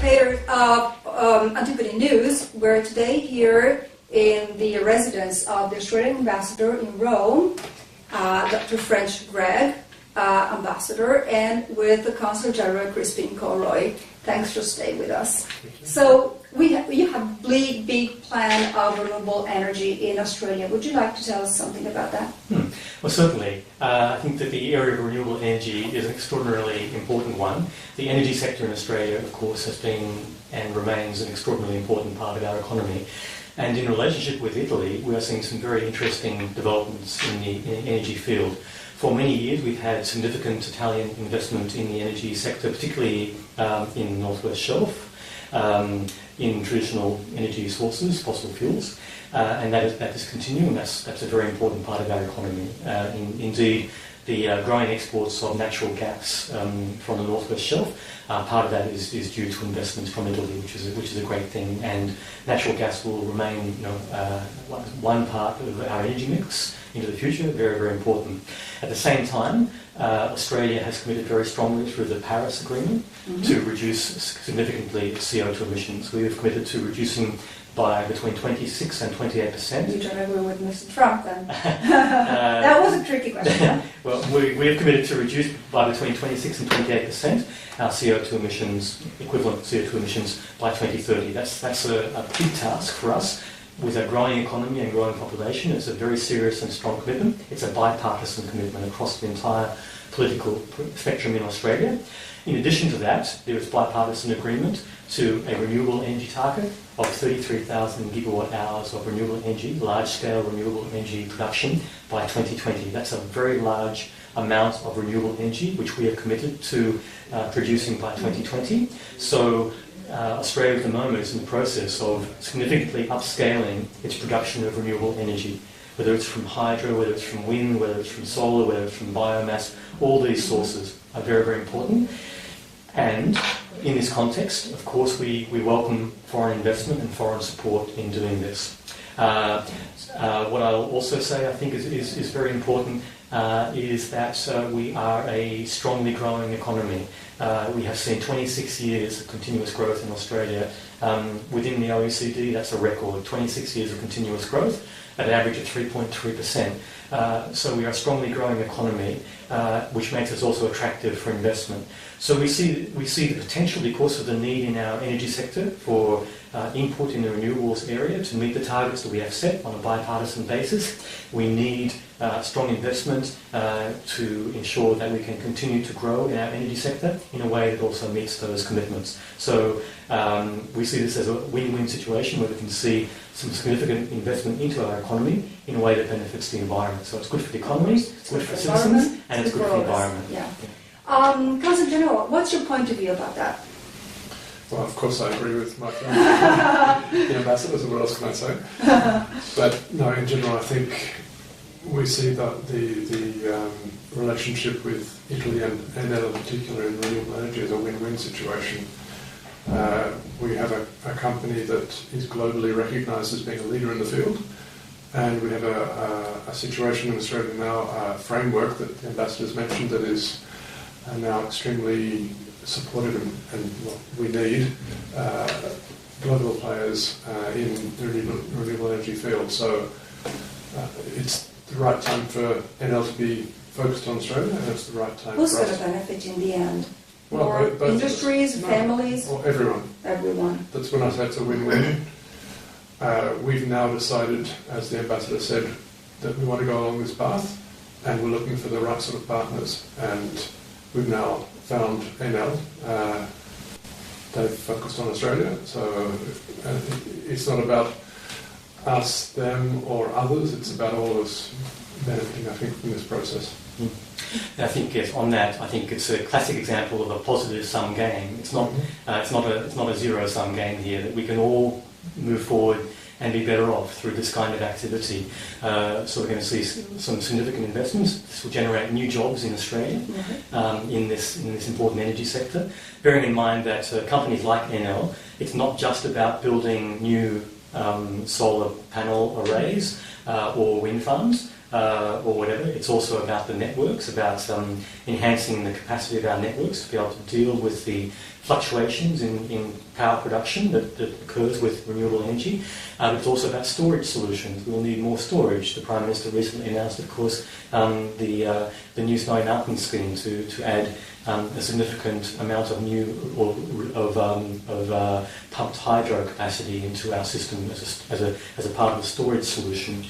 participators of Antipodi News. We're today here in the residence of the Australian ambassador in Rome, Dr. French Greg, ambassador, and with the Consul General Crispin Conroy. Thanks for staying with us. So you have a big plan of renewable energy in Australia. Would you like to tell us something about that? Well, certainly. I think that the area of renewable energy is an extraordinarily important one. The energy sector in Australia, of course, has been and remains an extraordinarily important part of our economy. And in relationship with Italy, we are seeing some very interesting developments in the energy field. For many years, we've had significant Italian investment in the energy sector, particularly in the North West Shelf, in traditional energy sources, fossil fuels, and that is continuing. That's a very important part of our economy. Indeed, the growing exports of natural gas from the North West Shelf, part of that is due to investments from Italy, which is a great thing. And natural gas will remain, one part of our energy mix into the future. Very, very important. At the same time, Australia has committed very strongly through the Paris Agreement to reduce significantly CO2 emissions. We have committed to reducing by between 26 and 28%. You don't agree with Mr. Trump then? That was a tricky question. Well, we have committed to reduce by between 26 and 28% our CO2 emissions, equivalent CO2 emissions, by 2030. That's a big task for us. With a growing economy and growing population, it's a very serious and strong commitment. It's a bipartisan commitment across the entire political spectrum in Australia. In addition to that, there is bipartisan agreement to a renewable energy target of 33,000 gigawatt hours of renewable energy, large-scale renewable energy production by 2020. That's a very large amount of renewable energy which we are committed to producing by 2020. So Australia at the moment is in the process of significantly upscaling its production of renewable energy, whether it's from hydro, whether it's from wind, whether it's from solar, whether it's from biomass. All these sources are very, very important. And in this context, of course, we welcome foreign investment and foreign support in doing this. What I'll also say, I think, is very important is that we are a strongly growing economy. We have seen 26 years of continuous growth in Australia. Within the OECD, that's a record, 26 years of continuous growth at an average of 3.3%. So we are a strongly growing economy, which makes us also attractive for investment. So we see the potential, because of the need in our energy sector for input in the renewables area to meet the targets that we have set on a bipartisan basis. We need strong investment to ensure that we can continue to grow in our energy sector in a way that also meets those commitments. So we see this as a win-win situation where we can see some significant investment into our economy in a way that benefits the environment. So it's good for the economy, it's good for citizens, and it's good for the environment. Yeah. Consul General, what's your point of view about that? Well, of course, I agree with my friend, the ambassador. So what else can I say? But no, in general, I think we see that the relationship with Italy and ENEL in particular in renewable energy is a win-win situation. We have a company that is globally recognised as being a leader in the field, and we have a situation in Australia now, a framework that the ambassador's mentioned that is now extremely supportive, and what we need global players in the renewable energy field. So it's the right time for ENEL to be focused on Australia, and it's the right time Who's for us. going to benefit in the end? Well, More both industries, families? Or everyone. Everyone. That's when I say it's a win-win. We've now decided, as the ambassador said, that we want to go along this path, and we're looking for the right sort of partners. And we've now found ENEL. They've focused on Australia, so it's not about us, them, or others. It's about all of us benefiting, I think, from this process. I think, yes, on that, I think it's a classic example of a positive sum game. It's not a zero sum game here. That we can all move forward and be better off through this kind of activity. So we're going to see some significant investments. This will generate new jobs in Australia in this important energy sector. Bearing in mind that companies like ENEL, it's not just about building new solar panel arrays or wind farms. or whatever. It's also about the networks, about enhancing the capacity of our networks to be able to deal with the fluctuations in power production that occurs with renewable energy. It's also about storage solutions. We'll need more storage. The Prime Minister recently announced, of course, the new Snowy Mountain scheme to add a significant amount of pumped hydro capacity into our system as a part of the storage solution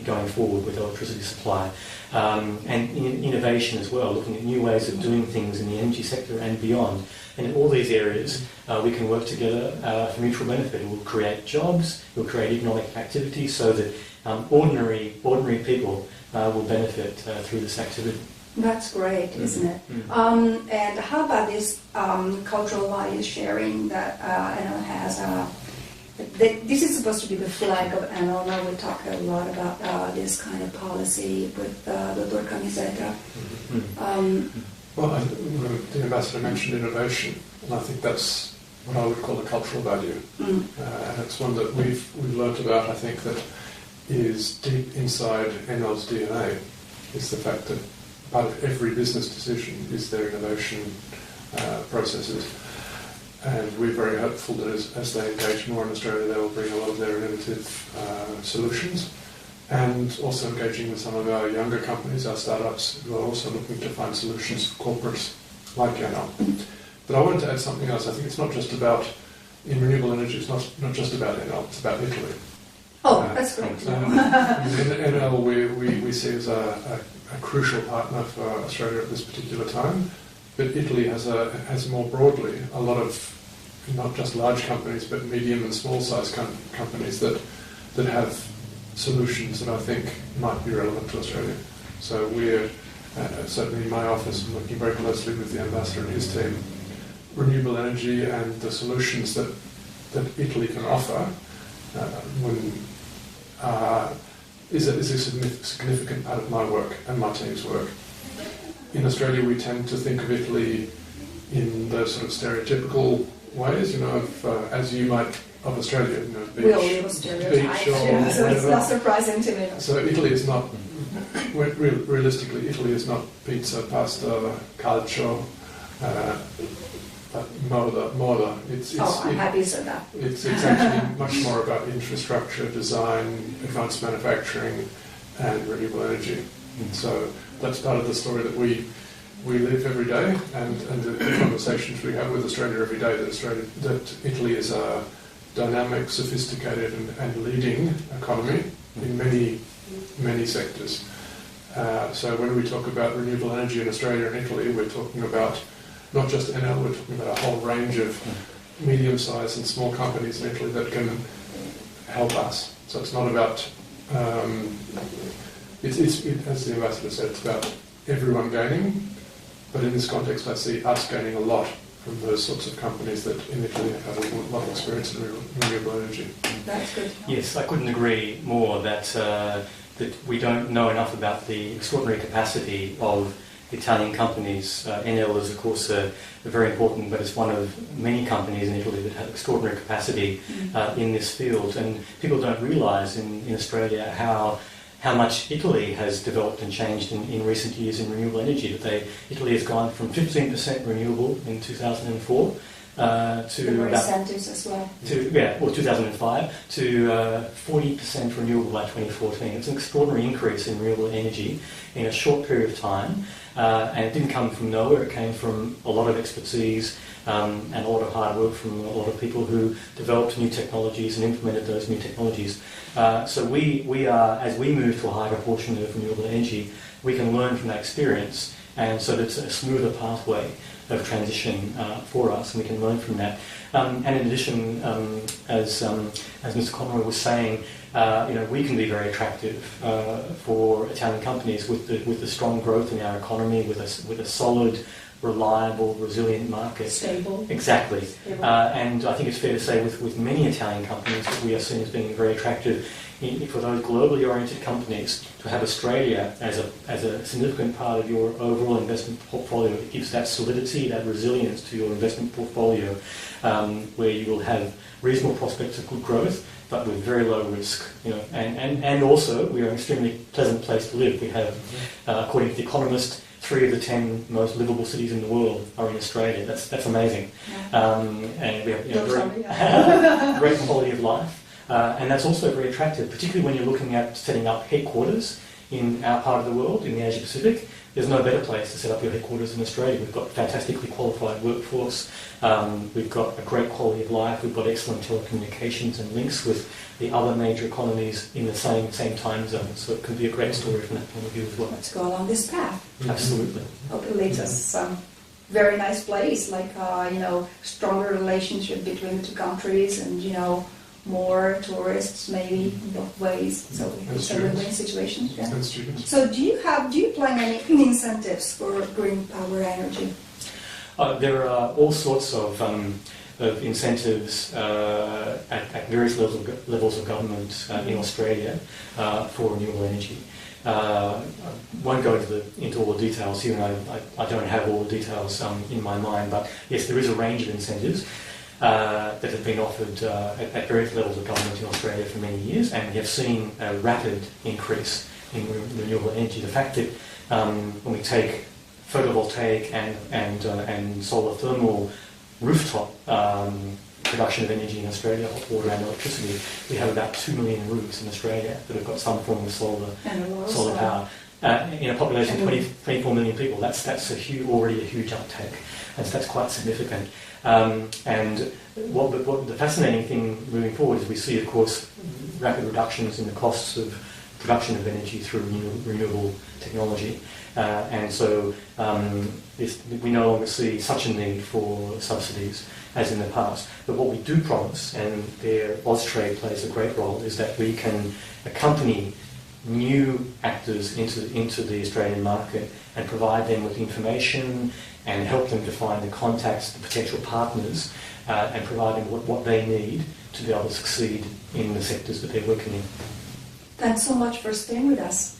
going forward with electricity supply. And innovation as well, looking at new ways of doing things in the energy sector and beyond. And in all these areas, we can work together for mutual benefit. We'll create jobs, we'll create economic activity so that ordinary people will benefit through this activity. That's great, isn't it? Mm-hmm. And how about this cultural value sharing that ENEL has? This is supposed to be the flag of ENEL. Now we talk a lot about this kind of policy with Dr. Camiseta. Well, the Ambassador mentioned innovation, and I think that's what I would call a cultural value. And it's one that we've learnt about, I think, that is deep inside ENEL's DNA, is the fact that part of every business decision is their innovation processes. And we're very hopeful that as they engage more in Australia, they will bring a lot of their innovative solutions. And also engaging with some of our younger companies, our startups, who are also looking to find solutions for corporates like ENEL. But I wanted to add something else. I think it's not just about, in renewable energy, it's not just about ENEL, it's about Italy. Oh, that's great. ENEL we see as a crucial partner for Australia at this particular time. But Italy has more broadly a lot of, not just large companies, but medium and small-sized companies that have solutions that I think might be relevant to Australia. So we're, certainly in my office, working very closely with the Ambassador and his team. Renewable energy and the solutions that Italy can offer is a significant part of my work and my team's work. In Australia, we tend to think of Italy in those sort of stereotypical ways, as you might of Australia, beach, we all live stereotypes, so it's not surprising to me. So Italy is not, realistically, Italy is not pizza, pasta, calcio, moda. I'm happy you said that. It's actually much more about infrastructure, design, advanced manufacturing, and renewable energy. So that's part of the story that we live every day, and the conversations we have with Australia every day, that Italy is a dynamic, sophisticated and leading economy in many sectors. So when we talk about renewable energy in Australia and Italy, we're talking about not just ENEL, we're talking about a whole range of medium-sized and small companies in Italy that can help us. So it's not about, as the Ambassador said, it's about everyone gaining, but in this context I see us gaining a lot from those sorts of companies that in Italy have a lot of experience in renewable energy. That's good. Yes, I couldn't agree more that we don't know enough about the extraordinary capacity of Italian companies. ENEL is, of course, a very important, but it's one of many companies in Italy that have extraordinary capacity in this field. And people don't realise in Australia how much Italy has developed and changed in recent years in renewable energy. Italy has gone from 15% renewable in 2004 to the about incentives as well. 2005 to 40% renewable by 2014. It's an extraordinary increase in renewable energy in a short period of time, and it didn't come from nowhere. It came from a lot of expertise and a lot of hard work from a lot of people who developed new technologies and implemented those new technologies. So we are, as we move to a higher proportion of renewable energy, we can learn from that experience, and so that it's a smoother pathway of transition for us, and we can learn from that. And in addition, as Mr. Conroy was saying, we can be very attractive for Italian companies with the strong growth in our economy, with a solid, reliable, resilient market. Stable. Exactly. Stable. And I think it's fair to say with many Italian companies that we are seen as being very attractive for those globally oriented companies to have Australia as a significant part of your overall investment portfolio. It gives that solidity, that resilience to your investment portfolio, where you will have reasonable prospects of good growth, but with very low risk. And also we are an extremely pleasant place to live. We have, according to The Economist, 3 of the 10 most livable cities in the world are in Australia. That's amazing. And we have very great quality of life. And that's also very attractive, particularly when you're looking at setting up headquarters in our part of the world, in the Asia Pacific. There's no better place to set up your headquarters in Australia. We've got fantastically qualified workforce, we've got a great quality of life, we've got excellent telecommunications and links with the other major economies in the same time zone. So it could be a great story from that point of view as well. Let's go along this path. Absolutely. Hope it leads us some very nice place, like stronger relationship between the two countries, and more tourists maybe in both ways. So it's a win-win situation. Yeah. So do you plan any incentives for green power energy? There are all sorts of incentives at various levels of government in Australia for renewable energy. I won't go into all the details here, and I don't have all the details in my mind, but yes, there is a range of incentives that have been offered at various levels of government in Australia for many years, and we have seen a rapid increase in renewable energy. The fact that when we take photovoltaic and solar thermal rooftop production of energy in Australia, hot water and electricity, we have about 2 million roofs in Australia that have got some form of solar power. In a population of 24 million people, that's already a huge uptake, and so that's quite significant. And what the fascinating thing moving forward is we see, of course, rapid reductions in the costs of production of energy through renewable technology, and so we no longer see such a need for subsidies as in the past. But what we do promise, and there Austrade plays a great role, is that we can accompany new actors into the Australian market and provide them with information and help them to find the contacts, the potential partners, and provide them what they need to be able to succeed in the sectors that they're working in. Thanks so much for staying with us.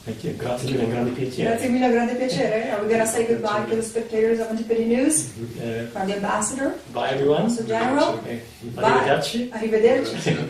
Thank you. Grazie mille, grande piacere. Grazie mille, grande piacere. Are we going to say goodbye to the spectators of Antipodi News? From the ambassador? Bye everyone. So General? Arrivederci. Arrivederci.